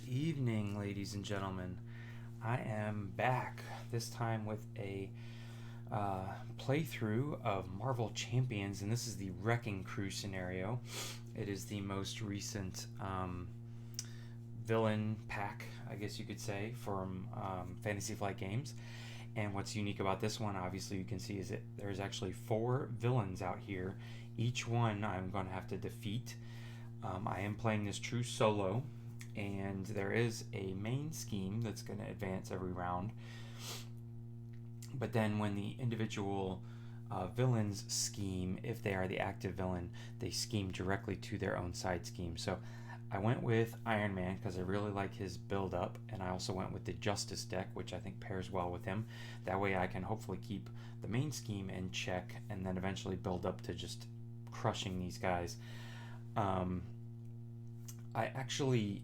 evening, ladies and gentlemen. I am back, this time with a playthrough of Marvel Champions, and this is the Wrecking Crew scenario. It is the most recent villain pack, I guess you could say, from Fantasy Flight Games. And what's unique about this one, obviously, you can see, is that there's actually 4 villains out here. Each one I'm going to have to defeat. I am playing this true solo, and there is a main scheme that's going to advance every round. But then when the individual villains scheme, if they are the active villain, they scheme directly to their own side scheme. So I went with Ironman because I really like his build up, and I also went with the Justice deck, which I think pairs well with him. That way I can hopefully keep the main scheme in check and then eventually build up to just crushing these guys. I actually,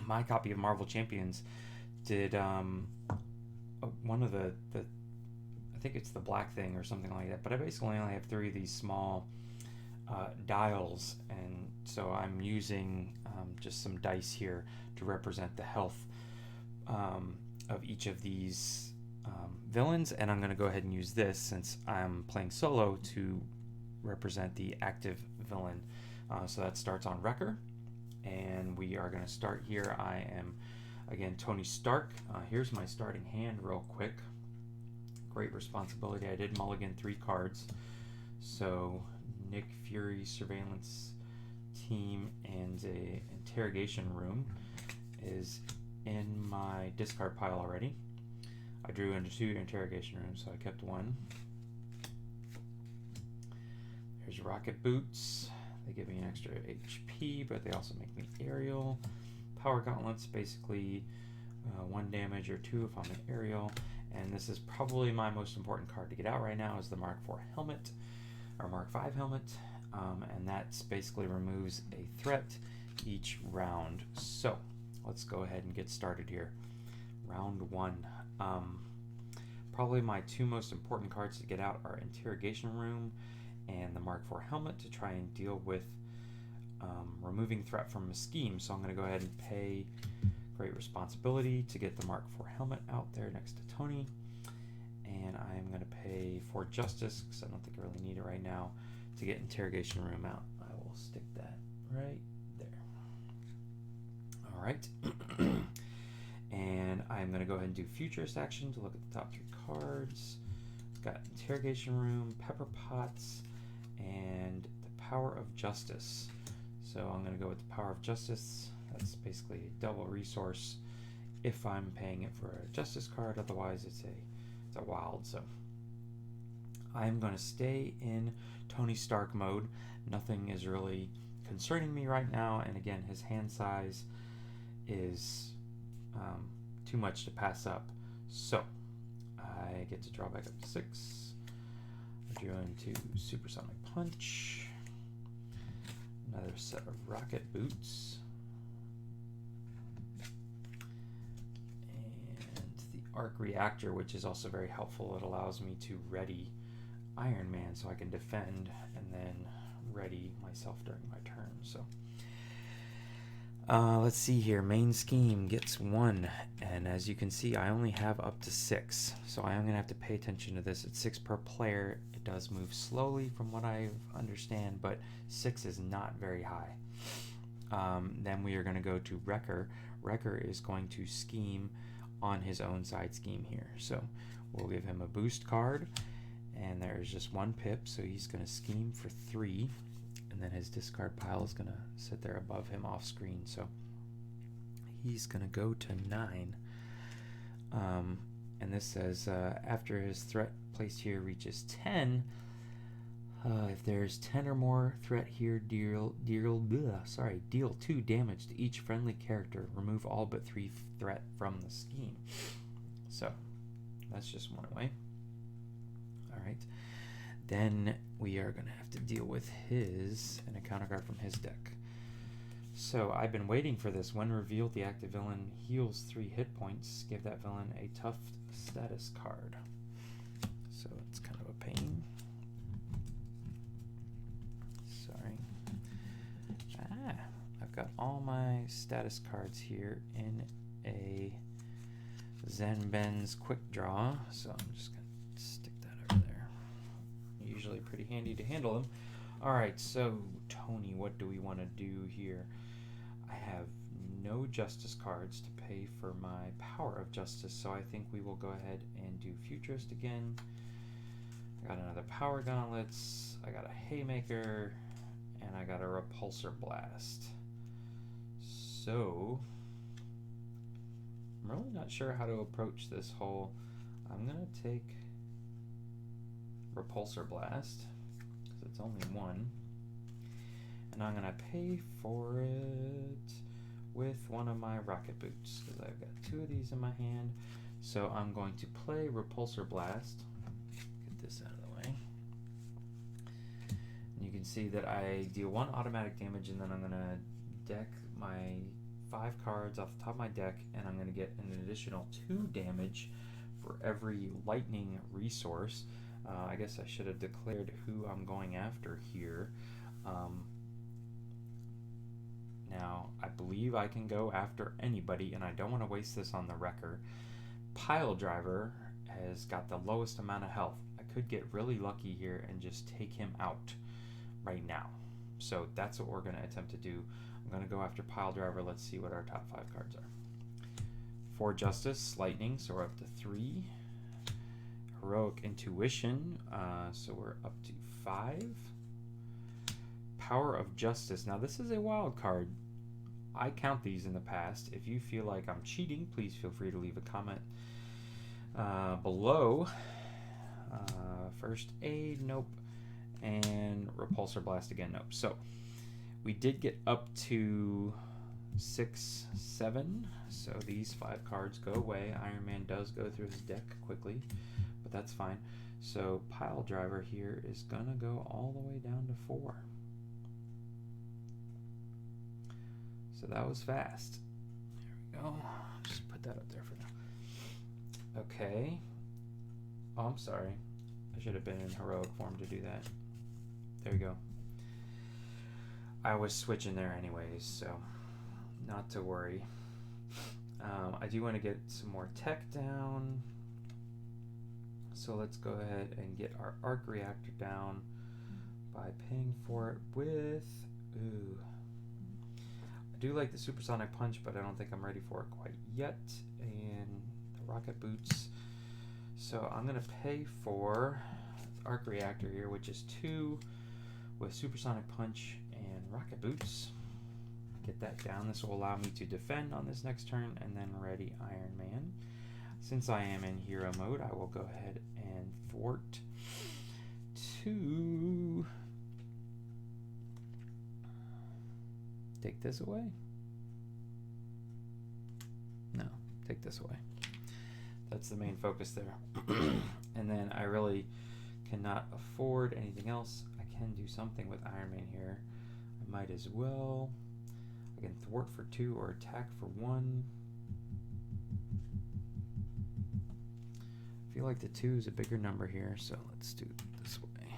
my copy of Marvel Champions did one of the I think it's the black thing or something like that, but I basically only have 3 of these small dials, and so I'm using just some dice here to represent the health of each of these villains, and I'm going to go ahead and use this, since I'm playing solo, to represent the active villain. So that starts on Wrecker, and we are going to start here. I am, again, Tony Stark. Here's my starting hand real quick. Great responsibility. I did mulligan 3 cards. So Nick Fury, Surveillance Team, and a Interrogation Room is in my discard pile already. I drew into 2 Interrogation Rooms, so I kept 1. There's Rocket Boots. They give me an extra HP, but they also make me aerial. Power Gauntlets, basically 1 damage or 2 if I'm an aerial. And this is probably my most important card to get out right now, is the Mark IV helmet, or Mark V helmet. And that basically removes a threat each round. So let's go ahead and get started here. Round 1. Probably my 2 most important cards to get out are Interrogation Room and the Mark IV helmet, to try and deal with removing threat from a scheme. So I'm going to go ahead and pay great responsibility to get the Mark IV helmet out there next to Tony, and I'm going to pay for Justice, because I don't think I really need it right now, to get Interrogation Room out. I will stick that right there. Alright. And I'm going to go ahead and do Futurist action to look at the top 3 cards. Got Interrogation Room, Pepper Pots, and the Power of Justice. So I'm going to go with the Power of Justice. That's basically a double resource if I'm paying it for a Justice card. Otherwise, it's a wild. So I'm going to stay in Tony Stark mode. Nothing is really concerning me right now. And again, his hand size is too much to pass up. So I get to draw back up to 6. I drew into Supersonic Punch. Another set of Rocket Boots. And the Arc Reactor, which is also very helpful. It allows me to ready Iron Man so I can defend and then ready myself during my turn. So let's see here. Main scheme gets 1, and as you can see, I only have up to 6, so I am going to have to pay attention to this. It's 6 per player. It does move slowly from what I understand, but 6 is not very high. Then we are going to go to Wrecker. Wrecker is going to scheme on his own side scheme here, so we'll give him a boost card, and there's just 1 pip, so he's going to scheme for 3. And then his discard pile is going to sit there above him off screen. So he's going to go to 9. And this says, after his threat placed here reaches 10, if there's 10 or more threat here, deal 2 damage to each friendly character. Remove all but 3 threat from the scheme. So that's just 1 away. Alright. Then we are going to have to deal with his, and a counter card from his deck. So I've been waiting for this. When revealed, the active villain heals 3 hit points. Give that villain a tough status card. So it's kind of a pain. Sorry. got all my status cards here in a Zenben's quick draw, so I'm just going to stick that over there. Usually pretty handy to handle them. Alright, so Tony, what do we want to do here? I have no Justice cards to pay for my Power of Justice, so I think we will go ahead and do Futurist again. I got another Power Gauntlets, I got a Haymaker, and I got a Repulsor Blast. So, I'm really not sure how to approach this whole. I'm going to take Repulsor Blast, because it's only one, and I'm going to pay for it with one of my Rocket Boots, because I've got two of these in my hand. So I'm going to play Repulsor Blast. Get this out of the way. And you can see that I deal 1 automatic damage, and then I'm going to deck my 5 cards off the top of my deck, and I'm going to get an additional 2 damage for every lightning resource. I guess I should have declared who I'm going after here. Now, I believe I can go after anybody, and I don't want to waste this on the wrecker. Pile Driver has got the lowest amount of health. I could get really lucky here and just take him out right now. So that's what we're going to attempt to do. I'm going to go after Pile Driver. Let's see what our top 5 cards are. For Justice, Lightning, so we're up to 3. Heroic Intuition, so we're up to 5. Power of Justice. Now this is a wild card. I count these in the past. If you feel like I'm cheating, please feel free to leave a comment below. First Aid, nope. And Repulsor Blast again, nope. So we did get up to 6, 7. So these 5 cards go away. Iron Man does go through his deck quickly, but that's fine. So Pile Driver here is gonna go all the way down to 4. So that was fast. There we go. Just put that up there for now. Okay. Oh, I'm sorry. I should have been in heroic form to do that. There you go. I was switching there anyways, so not to worry. I do want to get some more tech down. So let's go ahead and get our arc reactor down by paying for it with... Ooh. I do like the supersonic punch, but I don't think I'm ready for it quite yet. And the rocket boots. So I'm going to pay for the arc reactor here, which is 2 with supersonic punch and rocket boots. Get that down. This will allow me to defend on this next turn and then ready Iron Man. Since I am in hero mode, I will go ahead and thwart 2. Take this away? No, take this away. That's the main focus there. And then I really cannot afford anything else. I can do something with Iron Man here. I might as well. I can thwart for 2 or attack for 1. I feel like the 2 is a bigger number here, so let's do it this way.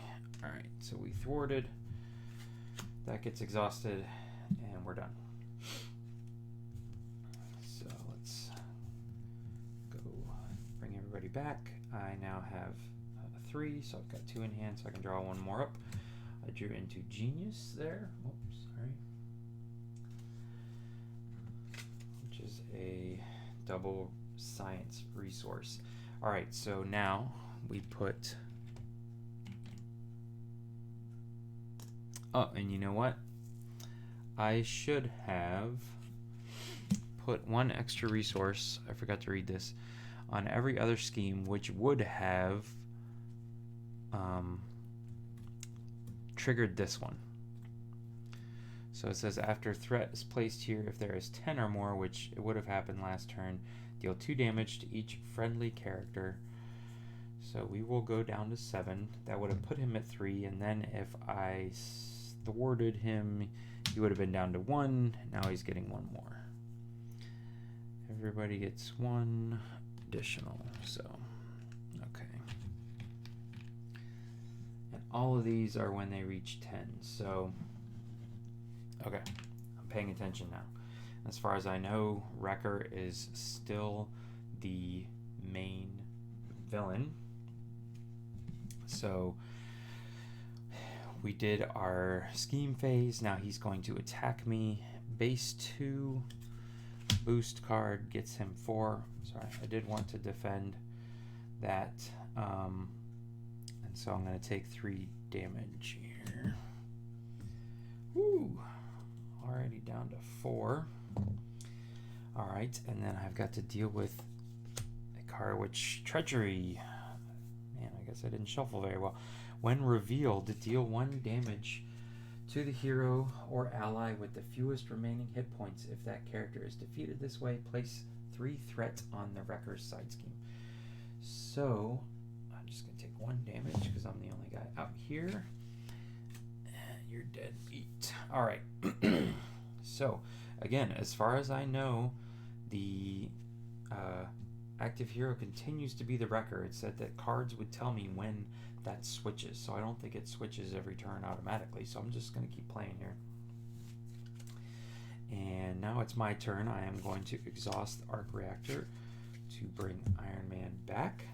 Alright, so we thwarted. That gets exhausted. And we're done. So let's go bring everybody back. I now have 3, so I've got 2 in hand, so I can draw 1 more up. I drew into Genius there. Oops, sorry. Which is a double science resource. Alright, so now we put... Oh, and you know what? I should have put 1 extra resource, I forgot to read this, on every other scheme, which would have triggered this one. So it says after threat is placed here, if there is 10 or more, which it would have happened last turn, deal 2 damage to each friendly character. So we will go down to 7. That would have put him at 3, and then if I thwarted him, he would have been down to 1. Now he's getting 1 more. Everybody gets 1 additional. So, okay. And all of these are when they reach 10. So, okay. I'm paying attention now. As far as I know, Wrecker is still the main villain. So we did our scheme phase. Now he's going to attack me. Base 2 boost card gets him 4. Sorry, I did want to defend that. And so I'm going to take 3 damage here. Woo! Already down to 4. Alright, and then I've got to deal with a card which Treachery. Man, I guess I didn't shuffle very well. When revealed, deal 1 damage to the hero or ally with the fewest remaining hit points. If that character is defeated this way, place 3 threats on the Wrecker's side scheme. So, I'm just going to take 1 damage because I'm the only guy out here. And you're dead meat. Alright. So, again, as far as I know, the active hero continues to be the Wrecker. It said that cards would tell me when that switches, so I don't think it switches every turn automatically, so I'm just going to keep playing here. And now it's my turn. I am going to exhaust the Arc Reactor to bring Iron Man back.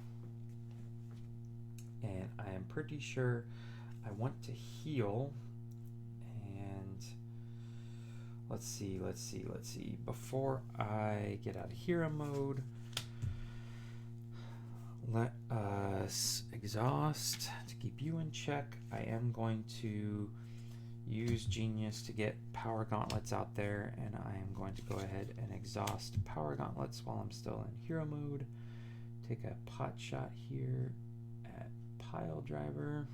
And I am pretty sure I want to heal. And let's see. Before I get out of hero mode, let us exhaust to keep you in check. I am going to use Genius to get Power Gauntlets out there, and I am going to go ahead and exhaust Power Gauntlets while I'm still in hero mode. Take a pot shot here at Pile Driver.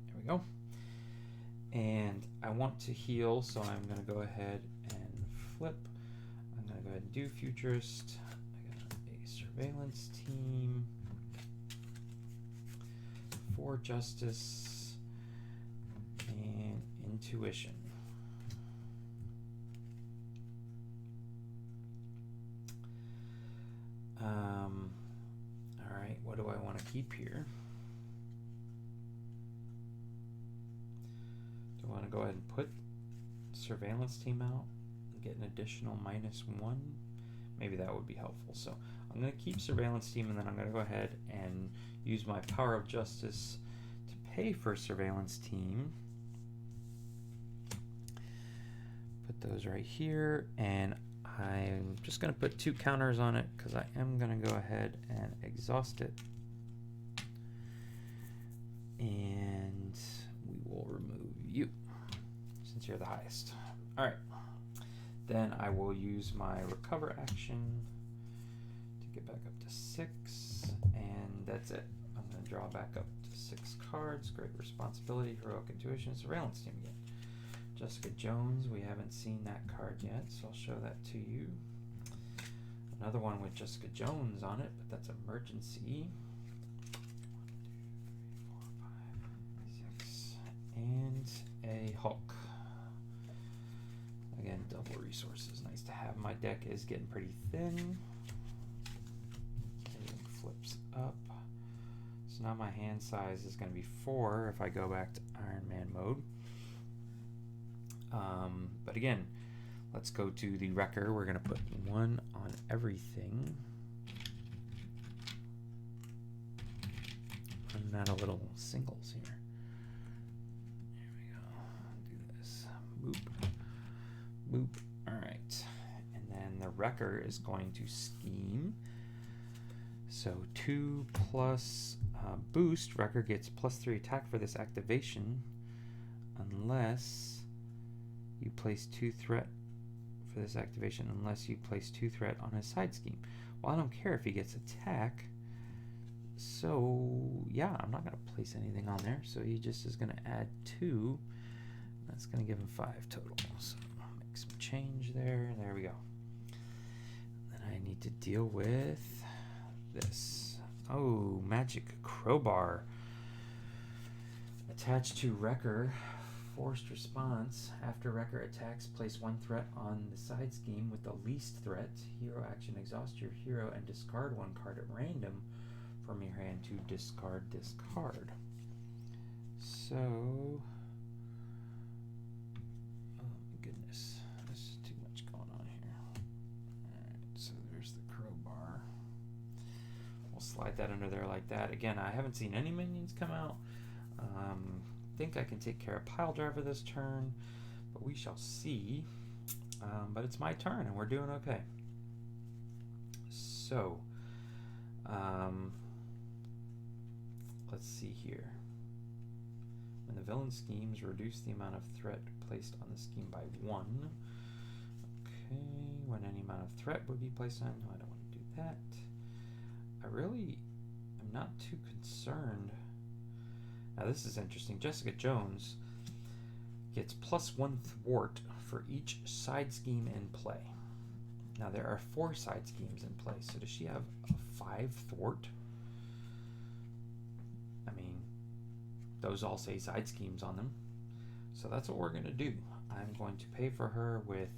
There we go. And I want to heal, so I'm going to go ahead and flip. I'm going to go ahead and do Futurist. Surveillance team for Justice and Intuition. All right, what do I want to keep here? Do I want to go ahead and put Surveillance team out and get an additional -1? Maybe that would be helpful. So I'm going to keep Surveillance team, and then I'm going to go ahead and use my Power of Justice to pay for Surveillance team. Put those right here, and I'm just going to put 2 counters on it because I am going to go ahead and exhaust it. And we will remove you since you're the highest. All right. Then I will use my recover action to get back up to 6, and that's it. I'm going to draw back up to 6 cards. Great Responsibility, Heroic Intuition, Surveillance team again. Jessica Jones, we haven't seen that card yet, so I'll show that to you. Another one with Jessica Jones on it, but that's Emergency. 1, 2, 3, 4, 5, 6, and a Hulk. Again, double resources, nice to have. My deck is getting pretty thin. Everything flips up. So now my hand size is going to be 4 if I go back to Iron Man mode. But again, let's go to the Wrecker. We're going to put 1 on everything. Running out of little singles here. There we go. Do this. Boop. Boop. Alright. And then the Wrecker is going to scheme. So 2 plus boost. Wrecker gets +3 attack for this activation unless you place 2 threat for this activation, unless you place 2 threat on his side scheme. Well, I don't care if he gets attack. So yeah, I'm not going to place anything on there. So he just is going to add 2. That's going to give him 5 total. So make some change there. There we go. Then I need to deal with this. Oh, Magic Crowbar. Attached to Wrecker. Forced response. After Wrecker attacks, place 1 threat on the side scheme with the least threat. Hero action. Exhaust your hero and discard 1 card at random from your hand to discard this card. So, oh my goodness. slide that under there like that. Again, I haven't seen any minions come out. Think I can take care of Pile Driver this turn, but we shall see. But it's my turn, and we're doing okay. So, let's see here. When the villain schemes, reduce the amount of threat placed on the scheme by 1. Okay, when any amount of threat would be placed on... No, I don't want to do that. I really am not too concerned. Now this is interesting. Jessica Jones gets +1 thwart for each side scheme in play. Now there are 4 side schemes in play, so does she have a 5 thwart? I mean, those all say side schemes on them. So that's what we're going to do. I'm going to pay for her with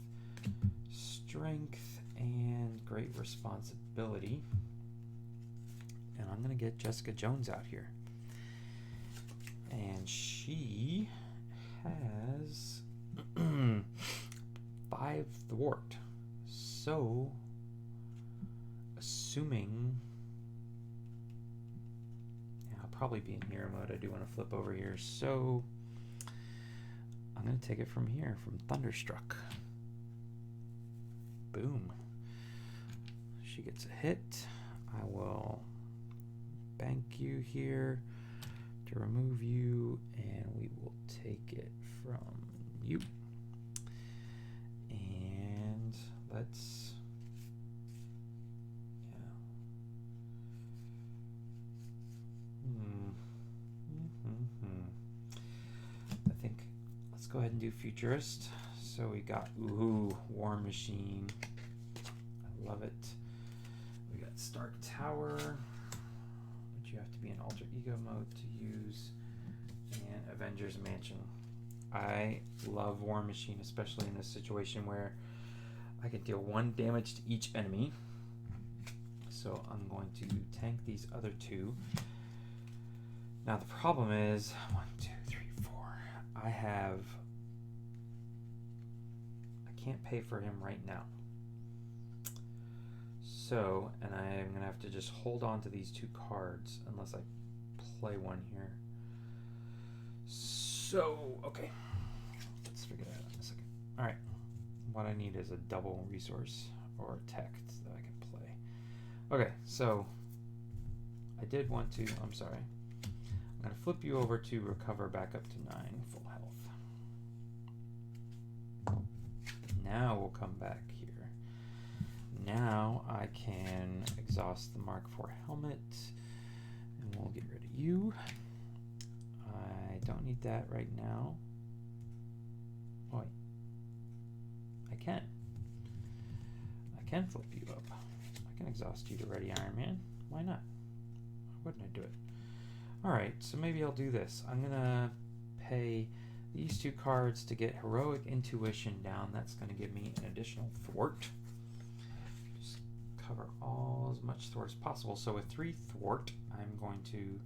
strength and great responsibility. And I'm going to get Jessica Jones out here. And she has 5 thwart. So, assuming... Yeah, I'll probably be in hero mode. I do want to flip over here. So, I'm going to take it from here, from Thunderstruck. Boom. She gets a hit. I will bank you here to remove you, and we will take it from you. And let's, I think let's go ahead and do Futurist. So we got War Machine. I love it. We got Stark Tower, which you have to be in alter ego mode to use, and Avengers Mansion. I love War Machine, especially in this situation where I can deal 1 damage to each enemy. So I'm going to tank these other 2. Now the problem is 1, 2, 3, 4. I can't pay for him right now. So, and I'm gonna have to just hold on to these 2 cards unless I play one here. So, okay, let's figure that out in a second. All right, what I need is a double resource or text that I can play. Okay, so I did want to, I'm sorry. I'm gonna flip you over to recover back up to 9 full health. Now we'll come back here. Now I can exhaust the Mark IV helmet, and we'll get rid of you. I don't need that right now. Oh, wait. I can flip you up. I can exhaust you to ready Iron Man. Why not? Why wouldn't I do it? Alright, so maybe I'll do this. I'm gonna pay these 2 cards to get Heroic Intuition down. That's gonna give me an additional thwart. Just cover all as much thwart as possible. So with 3 thwart, I'm going to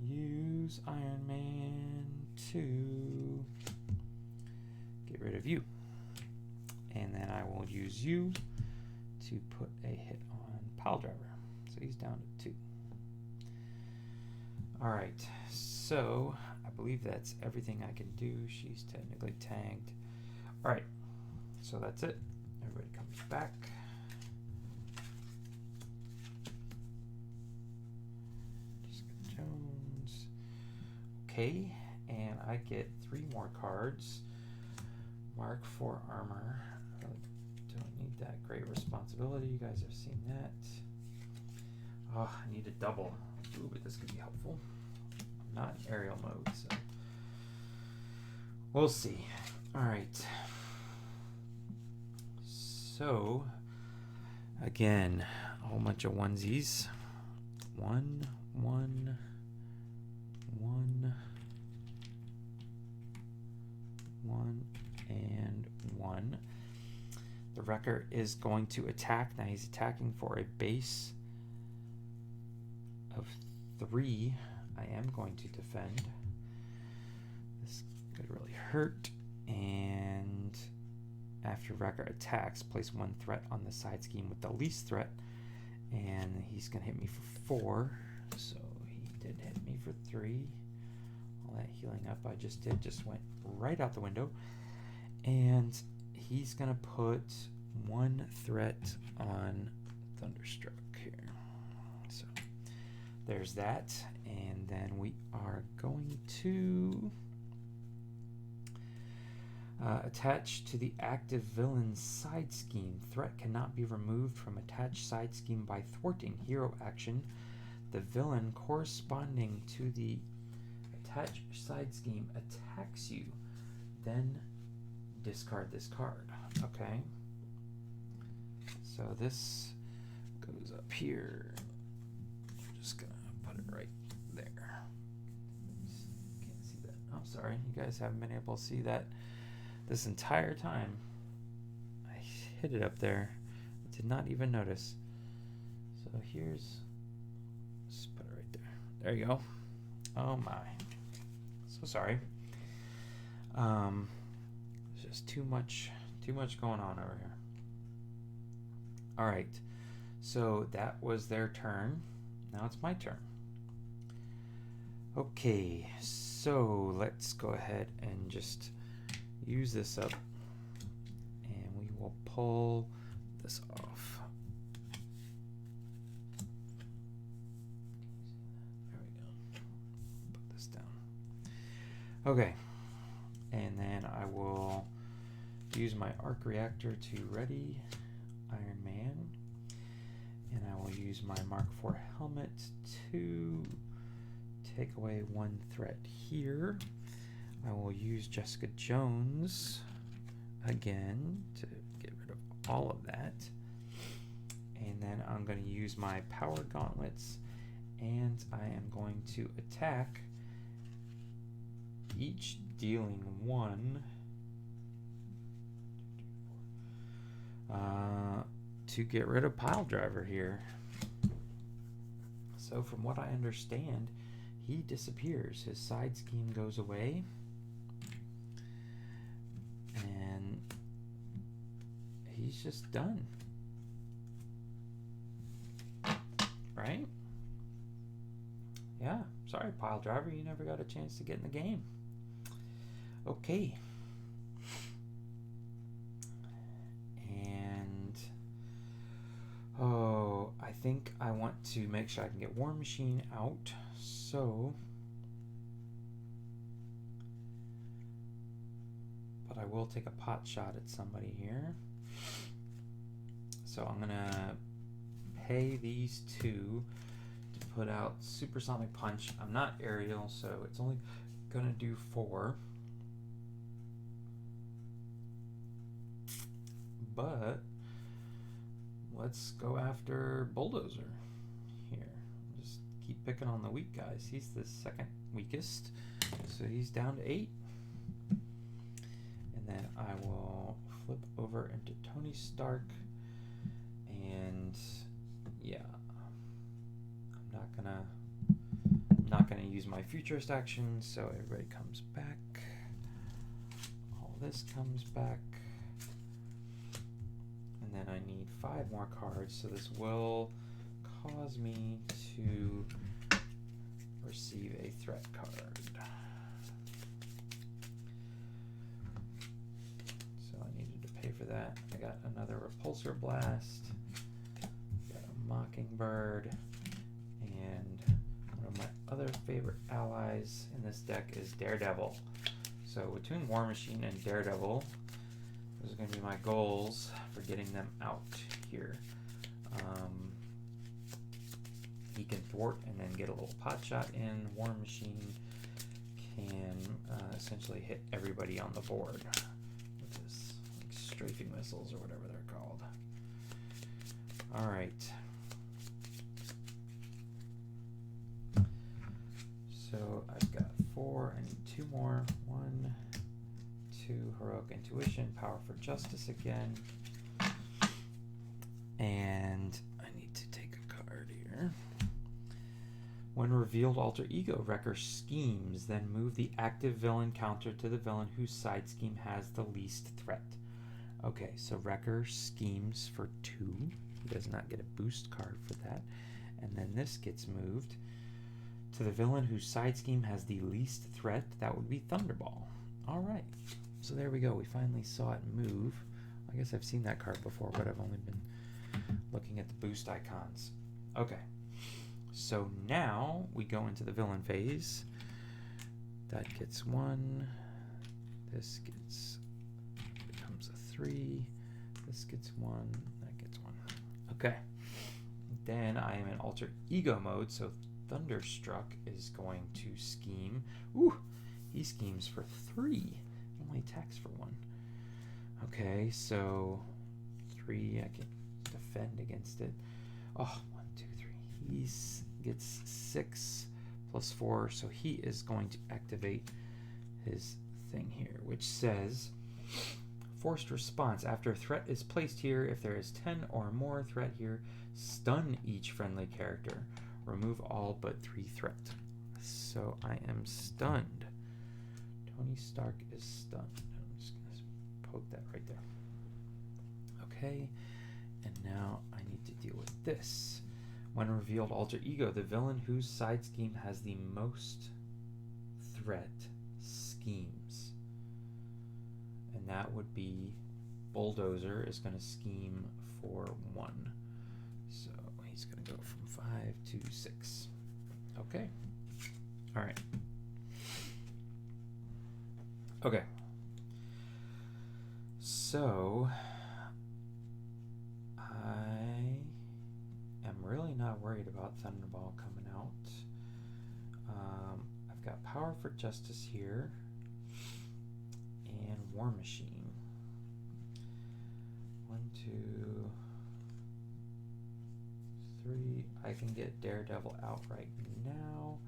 use Iron Man to get rid of you. And then I will use you to put a hit on Pile Driver. So he's down to 2. Alright, so I believe that's everything I can do. She's technically tagged. Alright, so that's it. Everybody comes back. Jessica Jones. Okay, and I get 3 more cards. Mark IV armor. I really don't need that. Great responsibility. You guys have seen that. Oh, I need a double. Ooh, but this could be helpful. I'm not in aerial mode, so we'll see. All right. So again, a whole bunch of onesies. 1, 1, 1, 1, and 1. The Wrecker is going to attack. Now he's attacking for a base of 3. I am going to defend. This could really hurt. And after Wrecker attacks, place 1 threat on the side scheme with the least threat And he's going to hit me for 4. So he did hit me for 3. All that healing up I just did just went right out the window. And he's going to put 1 threat on Thunderstruck here. So there's that. And then we are going to attach to the active villain's side scheme. Threat cannot be removed from attached side scheme by thwarting hero action. The villain corresponding to the attached side scheme attacks you. Then discard this card. Okay. So this goes up here. I'm just going to put it right there. Can't see that. Oh, sorry. You guys haven't been able to see that this entire time. I hit it up there. I did not even notice. So here's, just put it right there. There you go. Oh my. So sorry. There's just too much going on over here. All right. So that was their turn. Now it's my turn. Okay. So let's go ahead and just use this up, and we will pull this off. There we go. Put this down. Okay, and then I will use my arc reactor to ready Iron Man, and I will use my Mark IV helmet to take away 1 threat here. I will use Jessica Jones again to get rid of all of that. And then I'm going to use my power gauntlets, and I am going to attack, each dealing 1 to get rid of Pile Driver here. So from what I understand, he disappears. His side scheme goes away. And he's just done. Right? Yeah, sorry, Pile Driver, you never got a chance to get in the game. Okay. And oh, I think I want to make sure I can get War Machine out. So I will take a pot shot at somebody here. So I'm gonna pay these 2 to put out Supersonic Punch. I'm not aerial, so it's only gonna do 4. But let's go after Bulldozer here. Just keep picking on the weak guys. He's the 2nd weakest, so he's down to 8. And then I will flip over into Tony Stark, and yeah, I'm not gonna use my futurist action, so everybody comes back. All this comes back, and then I need 5 more cards, so this will cause me to receive a threat card. For that, I got another Repulsor Blast, got a Mockingbird, and one of my other favorite allies in this deck is Daredevil. So between War Machine and Daredevil, those are going to be my goals for getting them out here. He can thwart and then get a little pot shot in. War Machine can essentially hit everybody on the board with his strafing missiles or whatever they're called. All right. So I've got 4. I need 2 more. 1, 2, Heroic Intuition, Power for Justice again. And I need to take a card here. When revealed alter ego, Wrecker schemes, then move the active villain counter to the villain whose side scheme has the least threat. Okay, so Wrecker schemes for 2. He does not get a boost card for that. And then this gets moved to the villain whose side scheme has the least threat. That would be Thunderball. All right. So there we go. We finally saw it move. I guess I've seen that card before, but I've only been looking at the boost icons. Okay. So now we go into the villain phase. That gets 1. This becomes a 3. This gets 1. That gets 1. Okay. Then I am in alter ego mode, so Thunderstruck is going to scheme. Ooh, he schemes for 3. Only attacks for 1. Okay, so 3. I can defend against it. Oh, 1, 2, 3. He gets 6 plus 4, so he is going to activate his thing here, which says forced response. After a threat is placed here, if there is 10 or more threat here, stun each friendly character. Remove all but 3 threat. So I am stunned. Tony Stark is stunned. I'm just going to poke that right there. Okay, and now I need to deal with this. When revealed alter ego, the villain whose side scheme has the most threat schemes. And that would be Bulldozer is going to scheme for 1. So he's going to go from 5 to 6. Okay. All right. Okay. So I am really not worried about Thunderball coming out. I've got Power for Justice here and War Machine. 1, 2, 3. I can get Daredevil out right now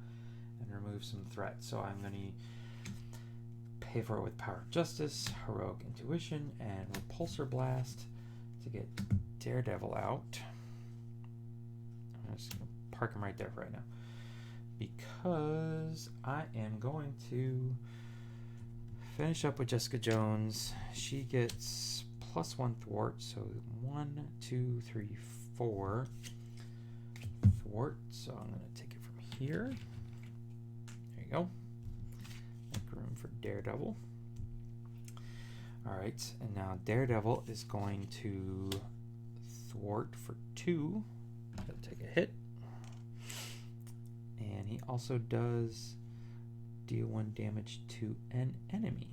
and remove some threats. So I'm going to pay for it with Power of Justice, Heroic Intuition, and Repulsor Blast to get Daredevil out. I'm just going to park him right there for right now, because I am going to finish up with Jessica Jones. She gets +1 thwart, so 1, 2, 3, 4 thwart. So I'm going to take it from here. There you go. Make room for Daredevil. All right, and now Daredevil is going to thwart for 2. He'll take a hit. And he also does deal 1 damage to an enemy.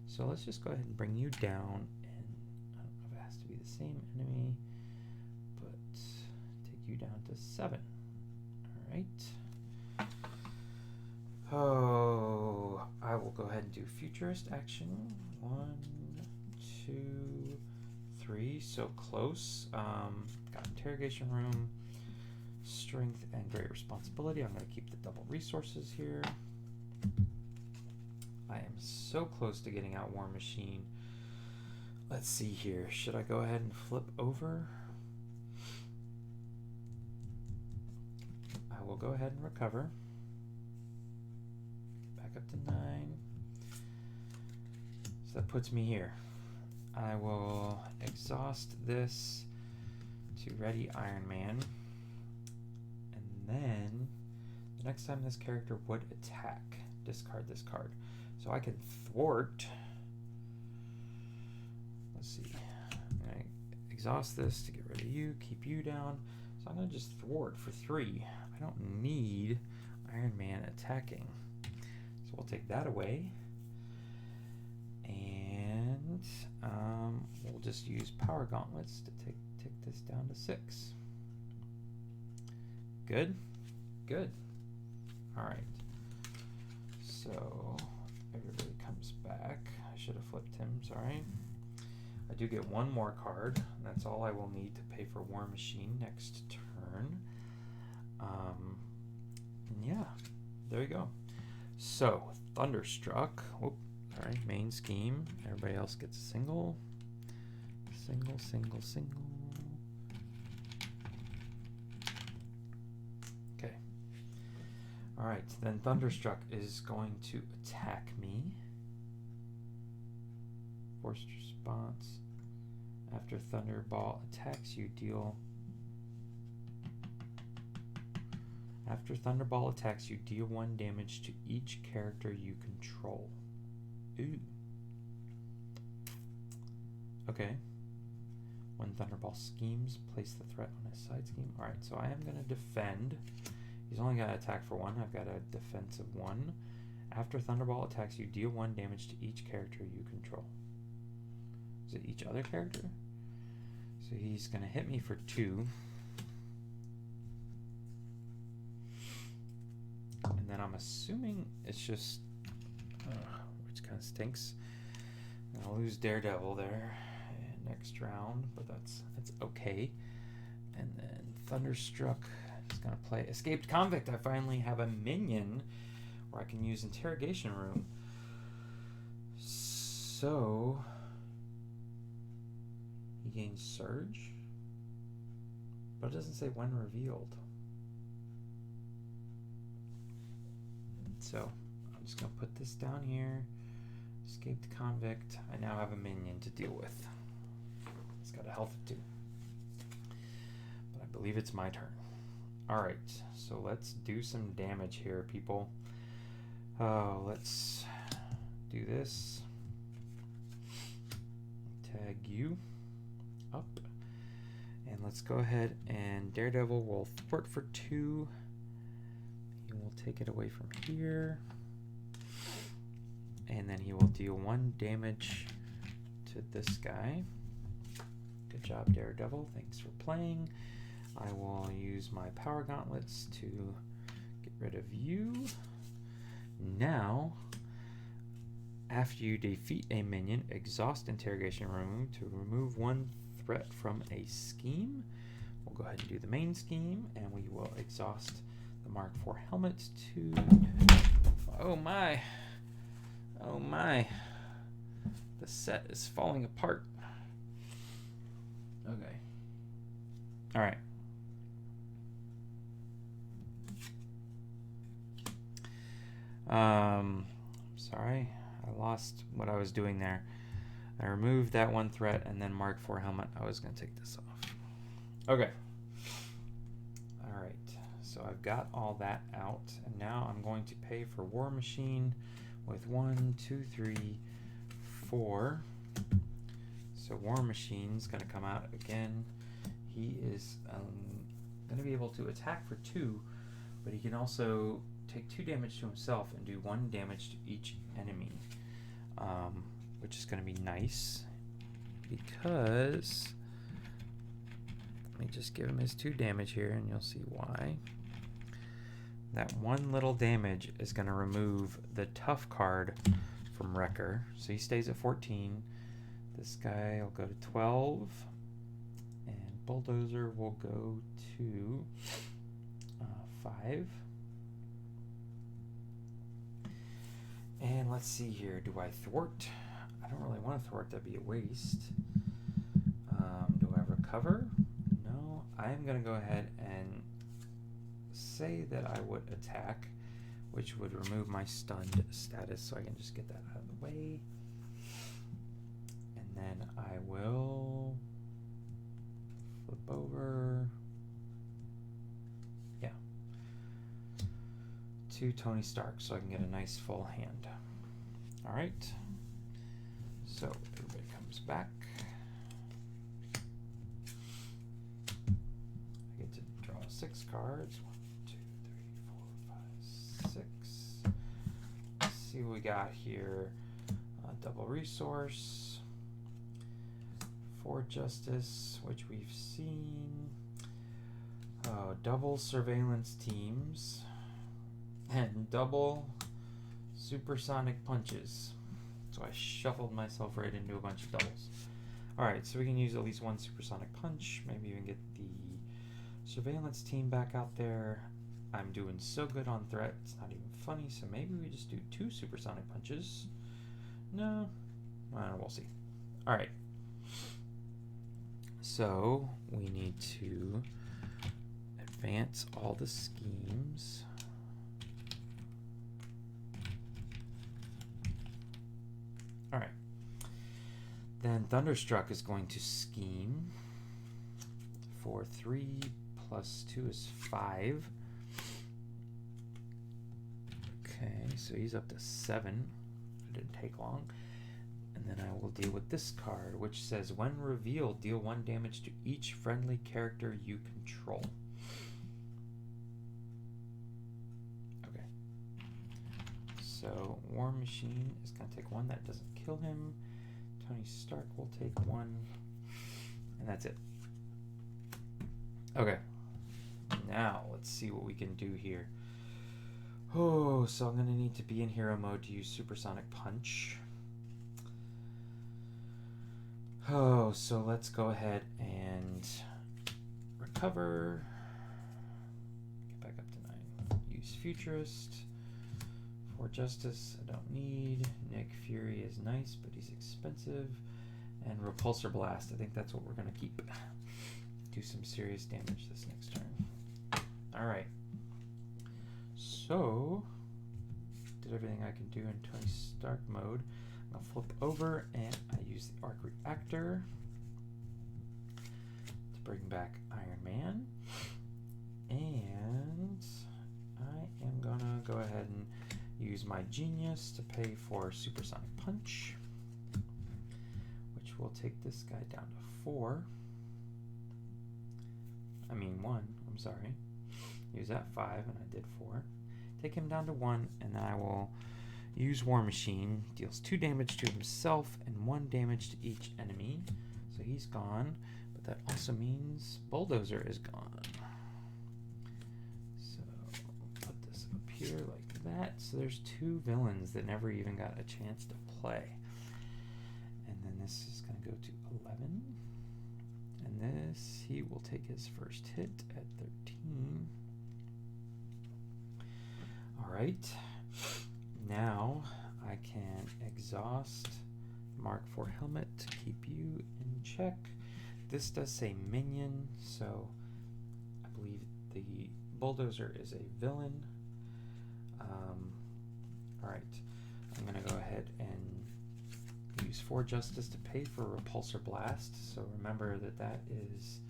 So let's just go ahead and bring you down. And I don't know if it has to be the same enemy, but take you down to 7. All right. Oh, I will go ahead and do Futurist action. 1, 2, 3. So close. Got Interrogation Room, Strength, and Great Responsibility. I'm going to keep the double resources here. I am so close to getting out War Machine. Let's see here. Should I go ahead and flip over? I will go ahead and recover. Back up to 9. So that puts me here. I will exhaust this to ready Iron Man. And then the next time this character would attack, discard this card. So I can thwart. Let's see. I'm going to exhaust this to get rid of you, keep you down. So I'm going to just thwart for 3. I don't need Iron Man attacking. So we'll take that away. And we'll just use Power Gauntlets to take this down to 6. Good? Good. All right. So everybody comes back. I should have flipped him, sorry. I do get 1 more card, and that's all I will need to pay for War Machine next turn. And yeah, there you go. So, Thunderstruck. Whoop, sorry, main scheme. Everybody else gets a single. Single, single, single. Okay. Alright, then Thunderstruck is going to attack me. Forced response. After Thunderball attacks you, deal After Thunderball attacks, you deal 1 damage to each character you control. Ooh. Okay. When Thunderball schemes, place the threat on his side scheme. Alright, so I am going to defend. He's only got to attack for 1. I've got a defense of 1. After Thunderball attacks, you deal 1 damage to each character you control. Is it each other character? So he's going to hit me for 2. And then I'm assuming it's just, which kind of stinks. I'll lose Daredevil there next round, but that's okay. And then Thunderstruck is going to play Escaped Convict. I finally have a minion where I can use Interrogation Room. So he gains Surge, but it doesn't say when revealed. So I'm just going to put this down here. Escaped Convict. I now have a minion to deal with. It's got a health of 2. But I believe it's my turn. Alright, so let's do some damage here, people. Let's do this. Tag you up. And let's go ahead and Daredevil will thwart for 2. He will take it away from here. And then he will deal 1 damage to this guy. Good job, Daredevil. Thanks for playing. I will use my Power Gauntlets to get rid of you. Now, after you defeat a minion, exhaust Interrogation Room to remove 1 threat from a scheme. We'll go ahead and do the main scheme, and we will exhaust the Mark IV helmet to... Oh my! Oh my! The set is falling apart. Okay. Alright. Sorry. I lost what I was doing there. I removed that 1 threat and then Mark IV helmet. I was going to take this off. Okay. Alright. So I've got all that out. And now I'm going to pay for War Machine with 1, 2, 3, 4. So War Machine's going to come out again. He is going to be able to attack for 2, but he can also take 2 damage to himself and do 1 damage to each enemy, which is going to be nice because, let me just give him his 2 damage here and you'll see why. That 1 little damage is going to remove the tough card from Wrecker, so he stays at 14. This guy will go to 12, and Bulldozer will go to 5. And let's see here, do I thwart? I don't really want to thwart, that'd be a waste. Do I recover? No, I'm going to go ahead and say that I would attack, which would remove my stunned status, so I can just get that out of the way. And then I will flip over, yeah, to Tony Stark, so I can get a nice full hand. All right, so everybody comes back. I get to draw 6 cards. 1, 2, 3, 4, 5, 6. Let's see what we got here. Double resource. 4 justice, which we've seen. Double surveillance teams. And double supersonic punches. So I shuffled myself right into a bunch of doubles. Alright, so we can use at least 1 supersonic punch. Maybe even get the surveillance team back out there. I'm doing so good on threat, it's not even funny, so maybe we just do 2 supersonic punches. No, we'll see. Alright. So we need to advance all the schemes. Alright. Then Thunderstruck is going to scheme for 3 plus 2 is 5. so he's up to 7. It didn't take long. And then I will deal with this card, which says, when revealed, deal 1 damage to each friendly character you control. Okay. So War Machine is going to take 1. That doesn't kill him. Tony Stark will take 1. And that's it. Okay. Now, let's see what we can do here. Oh, so I'm going to need to be in hero mode to use Supersonic Punch. Oh, so let's go ahead and recover. Get back up to 9. Use Futurist. For Justice, I don't need. Nick Fury is nice, but he's expensive. And Repulsor Blast, I think that's what we're going to keep. Do some serious damage this next turn. Alright. So, did everything I can do in Tony Stark mode. I'll flip over and I use the Arc Reactor to bring back Iron Man. And I am gonna go ahead and use my Genius to pay for Supersonic Punch, which will take this guy down to 4. I mean 1, I'm sorry. Use that 5 and I did 4. Take him down to 1 and then I will use War Machine, deals 2 damage to himself and 1 damage to each enemy. So he's gone, but that also means Bulldozer is gone. So put this up here like that. So there's 2 villains that never even got a chance to play. And then this is going to go to 11. And this, he will take his first hit at 13. Alright. Now I can exhaust Mark IV helmet to keep you in check. This does say minion, so I believe the Bulldozer is a villain. Alright, I'm going to go ahead and use 4 Justice to pay for Repulsor Blast. So remember that that is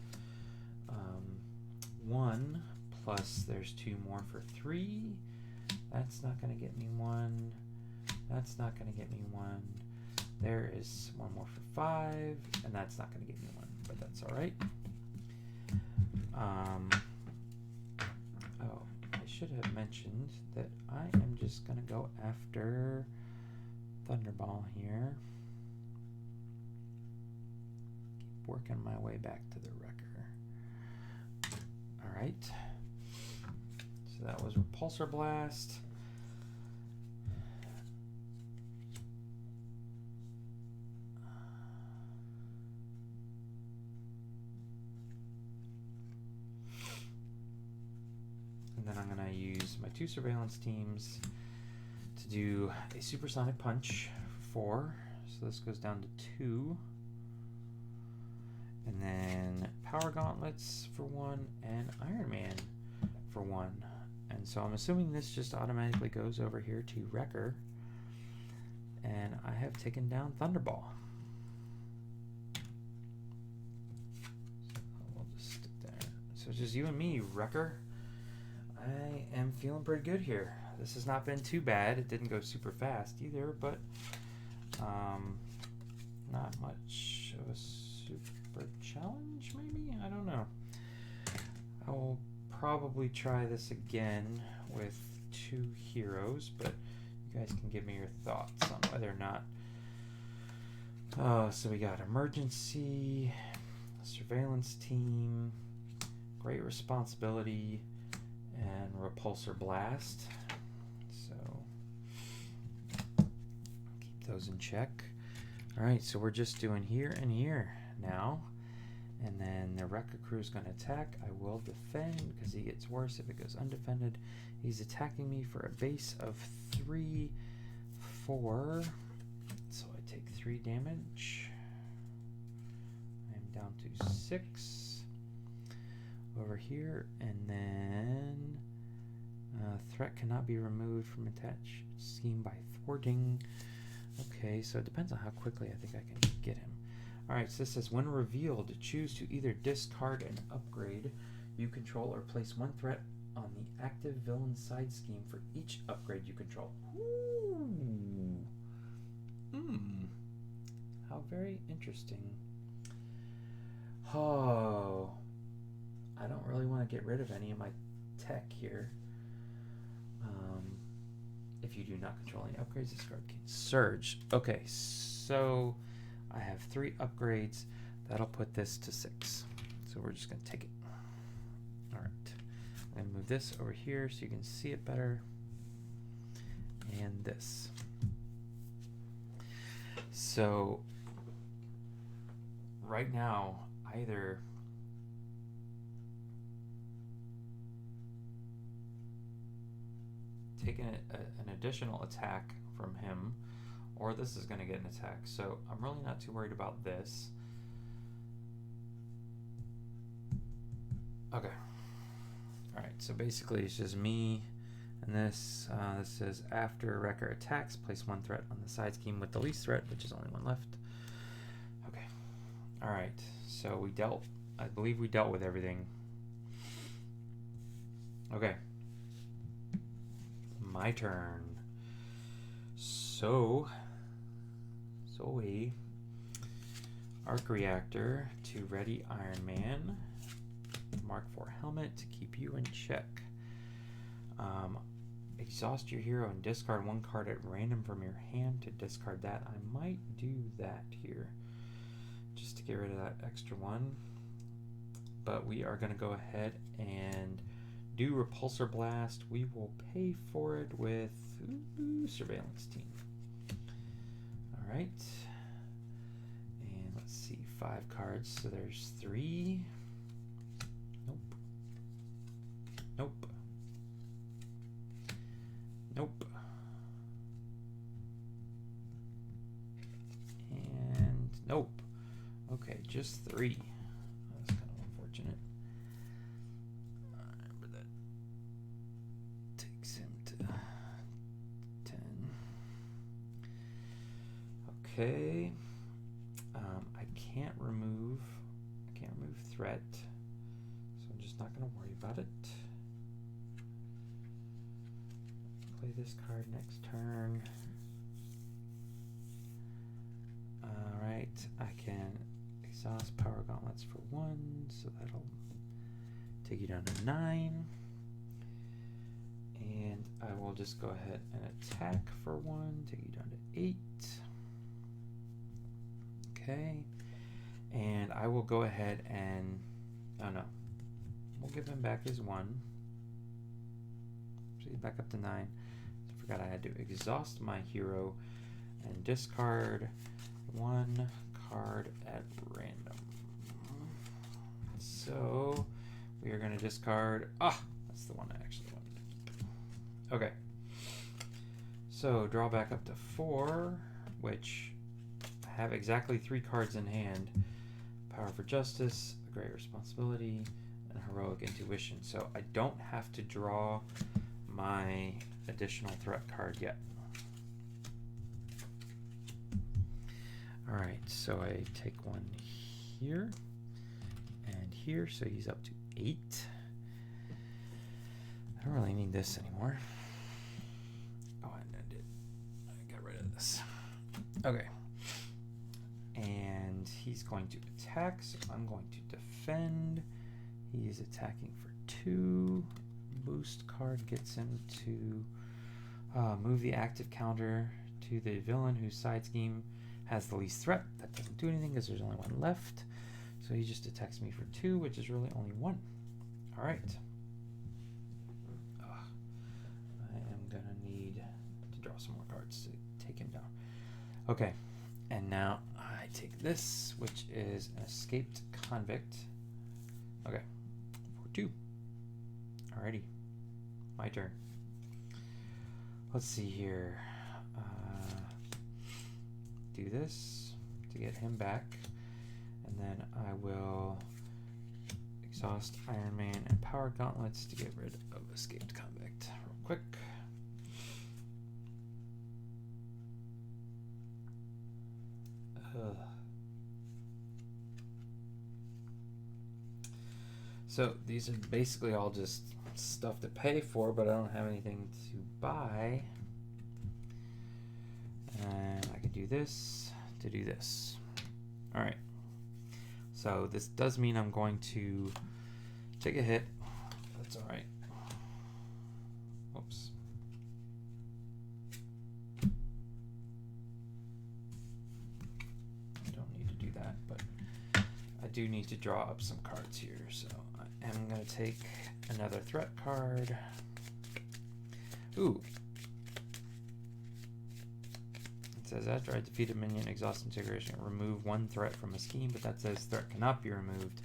1 plus there's 2 more for 3. That's not going to get me 1. That's not going to get me 1. There is 1 more for 5, and that's not going to get me 1, but that's all right. Oh, I should have mentioned that I am just going to go after Thunderball here. Keep working my way back to the wrecker. All right. So that was Repulsor Blast. And then I'm going to use my 2 surveillance teams to do a Supersonic Punch for 4. So this goes down to 2. And then Power Gauntlets for 1 and Iron Man for 1. And so I'm assuming this just automatically goes over here to Wrecker. And I have taken down Thunderball. So we'll just stick there. So it's just you and me, Wrecker. I am feeling pretty good here. This has not been too bad. It didn't go super fast either, but not much of a super challenge, maybe? I don't know. I will probably try this again with 2 heroes, but you guys can give me your thoughts on whether or not. So we got Emergency, Surveillance Team, Great Responsibility, and Repulsor Blast. So keep those in check. Alright, so we're just doing here and here now. And then the Wrecker Crew is going to attack. I will defend because he gets worse if it goes undefended. He's attacking me for a base of 3, 4. So I take 3 damage. I'm down to 6 over here. And then threat cannot be removed from attached scheme by thwarting. Okay, so it depends on how quickly I think I can get him. Alright, so this says, when revealed, choose to either discard an upgrade you control or place 1 threat on the active villain side scheme for each upgrade you control. Ooh. How very interesting. Oh, I don't really want to get rid of any of my tech here. If you do not control any upgrades, this card can surge. Okay, so I have 3 upgrades. That'll put this to 6. So we're just going to take it. All right. I'm going to move this over here so you can see it better. And this. So right now, either taking an additional attack from him, or this is going to get an attack. So I'm really not too worried about this. Okay. All right. So basically, it's just me and this. This says after Wrecker attacks, place 1 threat on the side scheme with the least threat, which is only 1 left. Okay. All right. So we dealt. I believe we dealt with everything. Okay. My turn. So a arc reactor to ready Iron Man. Mark IV helmet to keep you in check. Exhaust your hero and discard 1 card at random from your hand to discard that. I might do that here just to get rid of that extra 1. But we are going to go ahead and do Repulsor Blast. We will pay for it with Surveillance Team. All right. And let's see, 5 cards. So there's 3. Nope. Nope. Nope. And nope. Okay, just 3. That's kind of unfortunate. But that takes him to 10. Okay. I can't remove threat, so I'm just not going to worry about it. Play this card next turn. Alright, I can exhaust Power Gauntlets for 1, so that'll take you down to 9. And I will just go ahead and attack for 1, take you down to 8. Okay. And I will go ahead and, oh no, we'll give him back his 1. So he's back up to 9. So I forgot I had to exhaust my hero and discard 1 card at random. So we are going to discard, that's the one I actually wanted to keep. Okay. So draw back up to 4, which I have exactly 3 cards in hand. Power for Justice, a Great Responsibility, and Heroic Intuition. So I don't have to draw my additional threat card yet. Alright, so I take 1 here and here, so he's up to 8. I don't really need this anymore. Oh, I got rid of this. Okay. And he's going to attack, so I'm going to defend. He is attacking for 2. Boost card gets him to move the active counter to the villain whose side scheme has the least threat. That doesn't do anything because there's only 1 left. So he just attacks me for 2, which is really only 1. All right. I am going to need to draw some more cards to take him down. Okay. And now I take this, which is an escaped convict. Okay. For 2. Alrighty. My turn. Let's see here. Do this to get him back. And then I will exhaust Iron Man and Power Gauntlets to get rid of escaped convict real quick. So these are basically all just stuff to pay for, but I don't have anything to buy. And I can do this to do this. All right. So this does mean I'm going to take a hit. That's all right. Oops. I don't need to do that, but I do need to draw up some cards here. So I am going to take another threat card. Ooh. It says after I defeat a minion, exhaust integration, remove one threat from a scheme, but that says threat cannot be removed.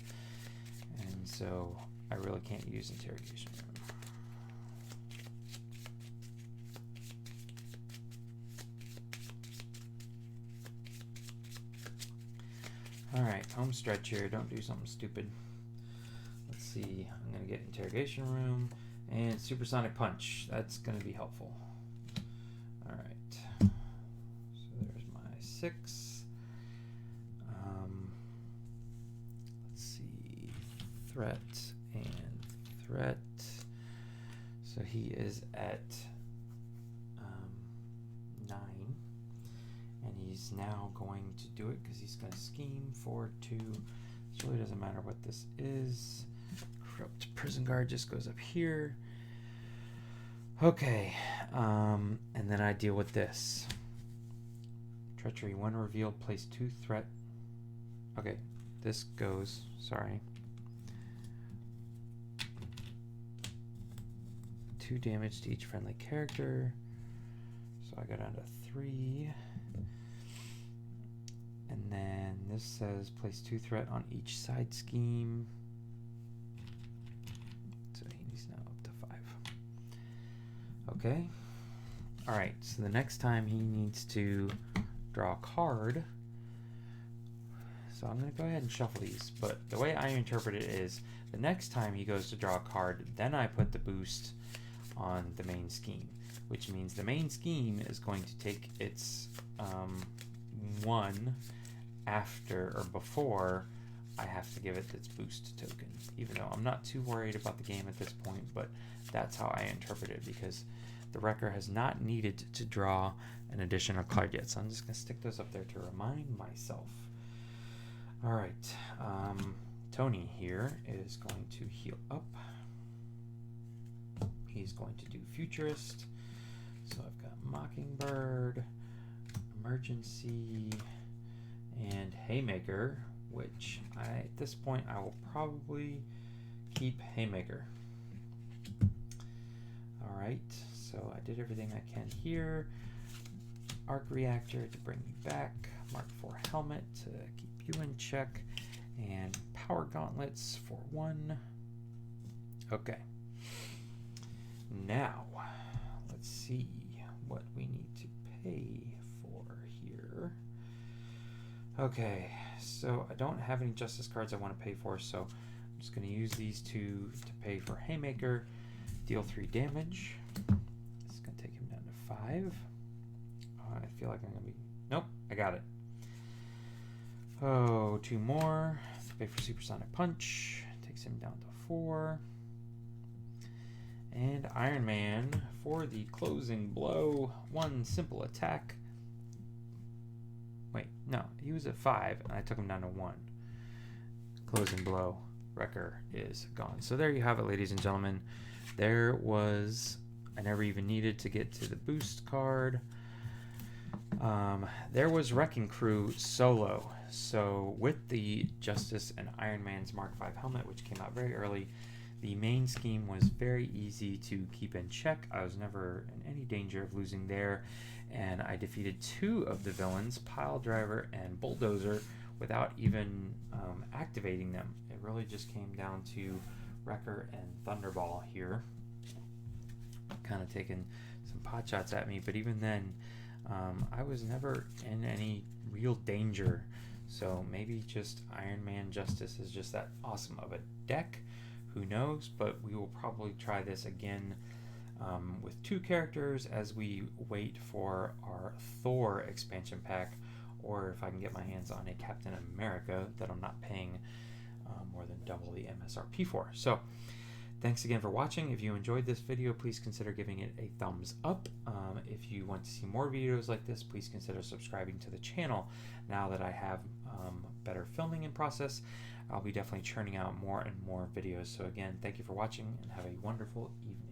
And so I really can't use interrogation room. Alright, home stretch here. Don't do something stupid. Let's see. I'm going to get interrogation room and supersonic punch. That's going to be helpful. Alright. So there's my 6. Let's see. Threat and threat. So he is at 9. And he's now going to do it because he's going to scheme for 2. It really doesn't matter what this is. Corrupt prison guard just goes up here. Okay. And then I deal with this. Treachery. When revealed, place 2 threat. Okay. This goes. Sorry. 2 damage to each friendly character. So I go down to 3. And then this says place 2 threat on each side scheme. So he's now up to 5. Okay. Alright, so the next time he needs to draw a card. So I'm going to go ahead and shuffle these. But the way I interpret it is the next time he goes to draw a card, then I put the boost on the main scheme. Which means the main scheme is going to take its 1 after or before I have to give it its boost token, even though I'm not too worried about the game at this point, but that's how I interpret it because the wrecker has not needed to draw an additional card yet. So I'm just going to stick those up there to remind myself. All right, Tony here is going to heal up. He's going to do Futurist. So I've got Mockingbird, Emergency, and Haymaker, which at this point I will probably keep Haymaker. Alright, so I did everything I can here. Arc Reactor to bring me back. Mark IV Helmet to keep you in check. And Power Gauntlets for 1. Okay. Now, let's see what we need to pay for here. Okay, so I don't have any Justice cards I want to pay for, so I'm just going to use these 2 to pay for Haymaker. Deal 3 damage. It's going to take him down to 5. I feel like I'm going to be... Nope, I got it. Oh, 2 more. Pay for Supersonic Punch. Takes him down to 4. And Iron Man for the closing blow. 1 simple attack. Wait, no, he was at 5, and I took him down to 1. Closing blow. Wrecker is gone. So there you have it, ladies and gentlemen. There was... I never even needed to get to the boost card. There was Wrecking Crew solo. So with the Justice and Iron Man's Mark V helmet, which came out very early, the main scheme was very easy to keep in check. I was never in any danger of losing there, and I defeated 2 of the villains, Pile Driver and Bulldozer, without even activating them. It really just came down to Wrecker and Thunderball here. Kind of taking some pot shots at me, but even then, I was never in any real danger. So maybe just Ironman Justice is just that awesome of a deck. Who knows? But we will probably try this again with 2 characters as we wait for our Thor expansion pack, or if I can get my hands on a Captain America that I'm not paying more than double the MSRP for. So thanks again for watching. If you enjoyed this video, please consider giving it a thumbs up. If you want to see more videos like this, please consider subscribing to the channel. Now that I have better filming in process, I'll be definitely churning out more and more videos. So again, thank you for watching and have a wonderful evening.